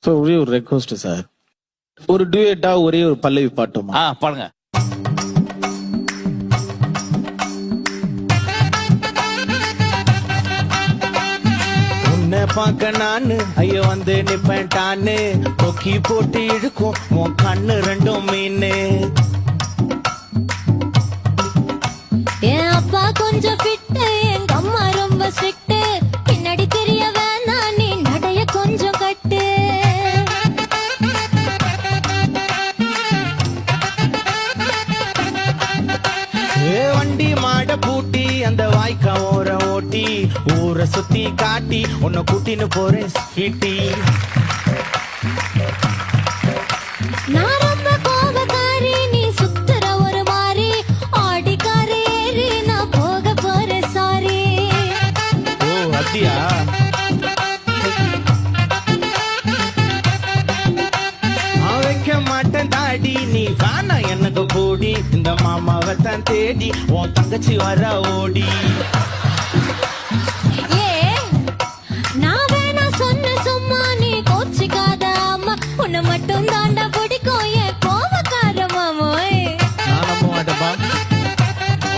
So ஒரே ஒரு request sir, ஒரு டூயட்டா ஒரே ஒரு பல்லவி பாட்டுமா? பாருங்க. உன்னை பார்க்க நானு ஐயோ வந்து நிப்பேன் டான்னு, கொக்கி போட்டு இழுக்கும் உன் கண்ணு ரெண்டும் மீனு. என் அப்பா கொஞ்சம் ஃபிட்டு, எங்க அம்மா ரொம்ப ஸ்ட்ரிக்ட். பின்னாடி தெரிய வேணாம், நீ நடைய கொஞ்சம் கட்டு. வண்டி மாட பூட்டி அந்த வாய்க்கா ஓர ஓட்டி, ஊரை சுத்தி காட்டி உன்னை கூட்டின்னு போறேன் ஸ்வீட்டி. நான் ரொம்ப கோபக்காரி, நீ சுத்துற ஒரு மாதிரி. ஆடிக்கார ஏறி நான் போக போறேன் சாரி. ஓ அப்படியா? நான் வைக்க மாட்டேன் தாடி, நீ வேணா எனக்கு கூடி. இந்த மாமாவை தான் தேடி உன் தங்கச்சி வர ஓடி. ஏ நான் வேணா சொன்ன சும்மா, நீ கோச்சிக்காத அம்மா. உன்னை மட்டும் தாண்டா பிடிக்கும் என் கோபக்கார மாமோய். நான் நம்ப மாட்டேப்பா.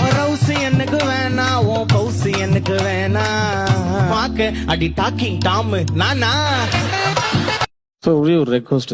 உன் ரவுசு எனக்கு வேணா, உன் பவுசு எனக்கு வேணா. பாக்க அடி டாக்கிங் டாமு நானா. ஸோ ஒரே ஒரு ரெக்வஸ்ட்